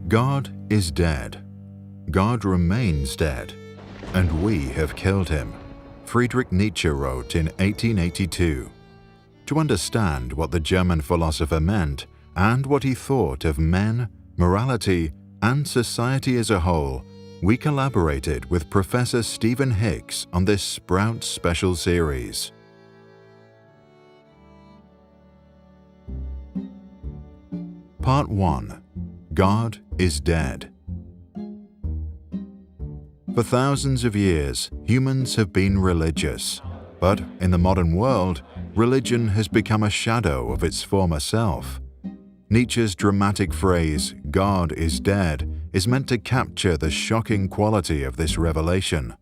God is dead. God remains dead, and we have killed him, Friedrich Nietzsche wrote in 1882. To understand what the German philosopher meant and what he thought of men, morality, and society as a whole, we collaborated with Professor Stephen Hicks on this Sprout special series. Part 1. God is dead. For thousands of years, humans have been religious, but in the modern world, religion has become a shadow of its former self. Nietzsche's dramatic phrase, "God is dead," is meant to capture the shocking quality of this revelation.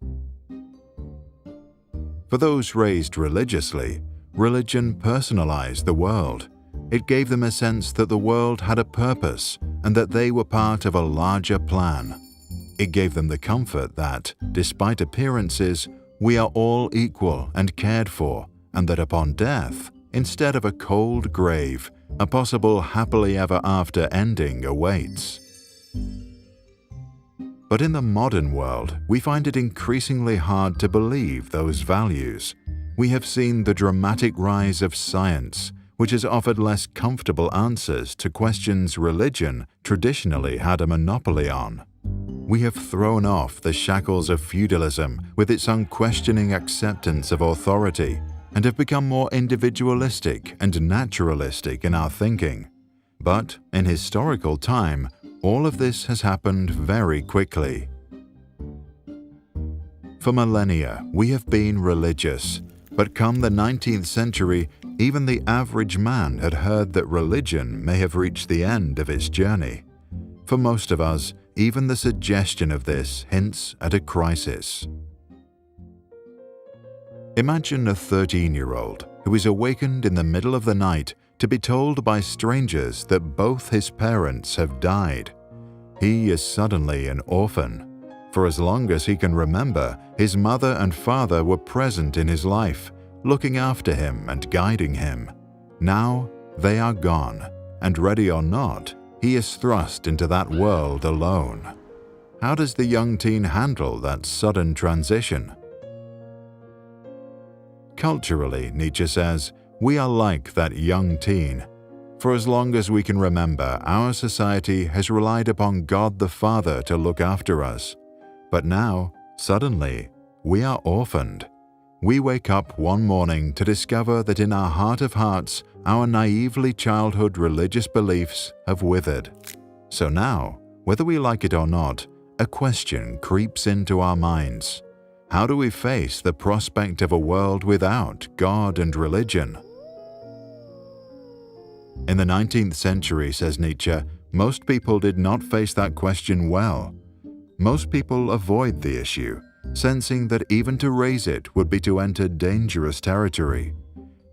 For those raised religiously, religion personalized the world. It gave them a sense that the world had a purpose and that they were part of a larger plan. It gave them the comfort that, despite appearances, we are all equal and cared for, and that upon death, instead of a cold grave, a possible happily ever after ending awaits. But in the modern world, we find it increasingly hard to believe those values. We have seen the dramatic rise of science, which has offered less comfortable answers to questions religion traditionally had a monopoly on. We have thrown off the shackles of feudalism with its unquestioning acceptance of authority and have become more individualistic and naturalistic in our thinking. But in historical time, all of this has happened very quickly. For millennia, we have been religious, but come the 19th century, even the average man had heard that religion may have reached the end of its journey. For most of us, even the suggestion of this hints at a crisis. Imagine a 13-year-old who is awakened in the middle of the night to be told by strangers that both his parents have died. He is suddenly an orphan. For as long as he can remember, his mother and father were present in his life, looking after him and guiding him. Now they are gone, and ready or not, he is thrust into that world alone. How does the young teen handle that sudden transition? Culturally, Nietzsche says, we are like that young teen. For as long as we can remember, our society has relied upon God the Father to look after us. But now, suddenly, we are orphaned. We wake up one morning to discover that in our heart of hearts, our naively childhood religious beliefs have withered. So now, whether we like it or not, a question creeps into our minds. How do we face the prospect of a world without God and religion? In the 19th century, says Nietzsche, most people did not face that question well. Most people avoid the issue, sensing that even to raise it would be to enter dangerous territory.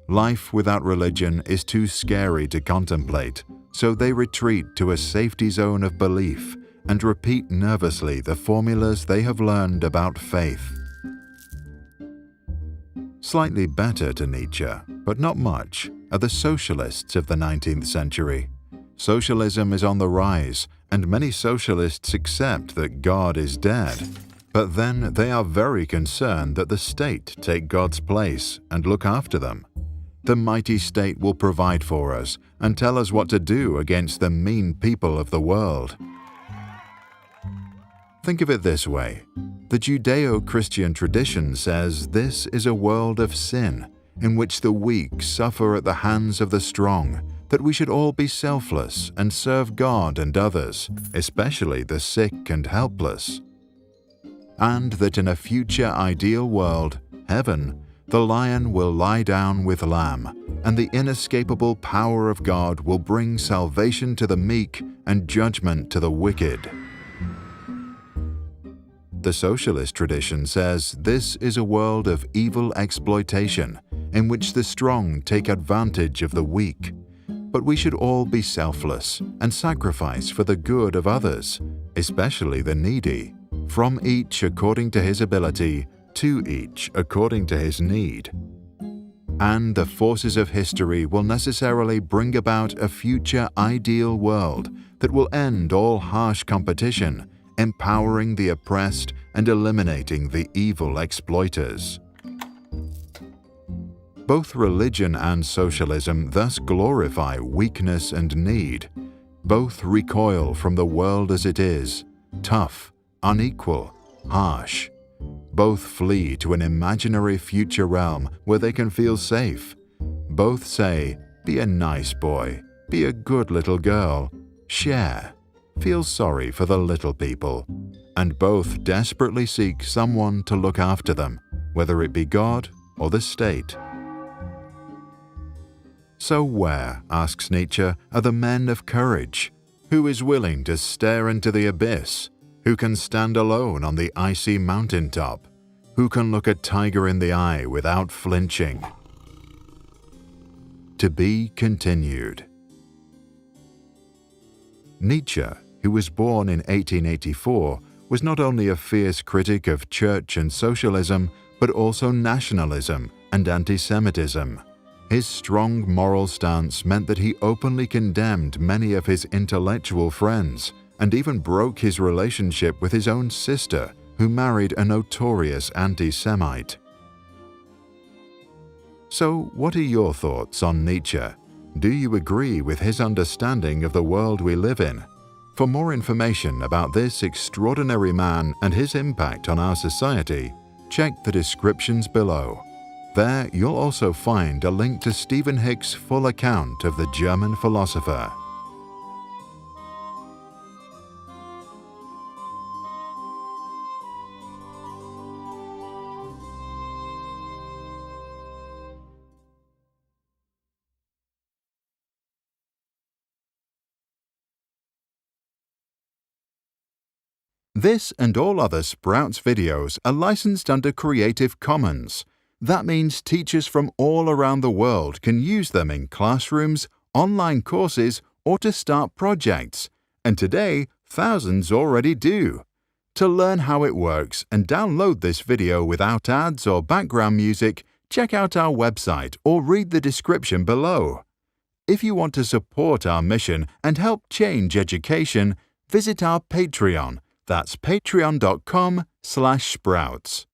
Life without religion is too scary to contemplate, so they retreat to a safety zone of belief and repeat nervously the formulas they have learned about faith. Slightly better to Nietzsche, but not much, are the socialists of the 19th century. Socialism is on the rise, and many socialists accept that God is dead. But then they are very concerned that the state take God's place and look after them. The mighty state will provide for us and tell us what to do against the mean people of the world. Think of it this way. The Judeo-Christian tradition says this is a world of sin, in which the weak suffer at the hands of the strong, that we should all be selfless and serve God and others, especially the sick and helpless. And that in a future ideal world, heaven, the lion will lie down with lamb, and the inescapable power of God will bring salvation to the meek and judgment to the wicked. The socialist tradition says this is a world of evil exploitation, in which the strong take advantage of the weak. But we should all be selfless and sacrifice for the good of others, especially the needy. From each according to his ability, to each according to his need. and the forces of history will necessarily bring about a future ideal world that will end all harsh competition, empowering the oppressed and eliminating the evil exploiters. Both religion and socialism thus glorify weakness and need. Both recoil from the world as it is, tough, unequal, harsh. Both flee to an imaginary future realm where they can feel safe. Both say, be a nice boy, be a good little girl, share, feel sorry for the little people. And both desperately seek someone to look after them, whether it be God or the state. So where, asks Nietzsche, are the men of courage? Who is willing to stare into the abyss? Who can stand alone on the icy mountaintop? Who can look a tiger in the eye without flinching? To be continued. Nietzsche, who was born in 1884, was not only a fierce critic of church and socialism, but also nationalism and anti-Semitism. His strong moral stance meant that he openly condemned many of his intellectual friends and even broke his relationship with his own sister, who married a notorious anti-Semite. So, what are your thoughts on Nietzsche? Do you agree with his understanding of the world we live in? For more information about this extraordinary man and his impact on our society, check the descriptions below. There you'll also find a link to Stephen Hick's full account of the German philosopher. This and all other Sprouts videos are licensed under Creative Commons. That means teachers from all around the world can use them in classrooms, online courses, or to start projects. And today, thousands already do. To learn how it works and download this video without ads or background music, check out our website or read the description below. If you want to support our mission and help change education, visit our Patreon. That's patreon.com/sprouts.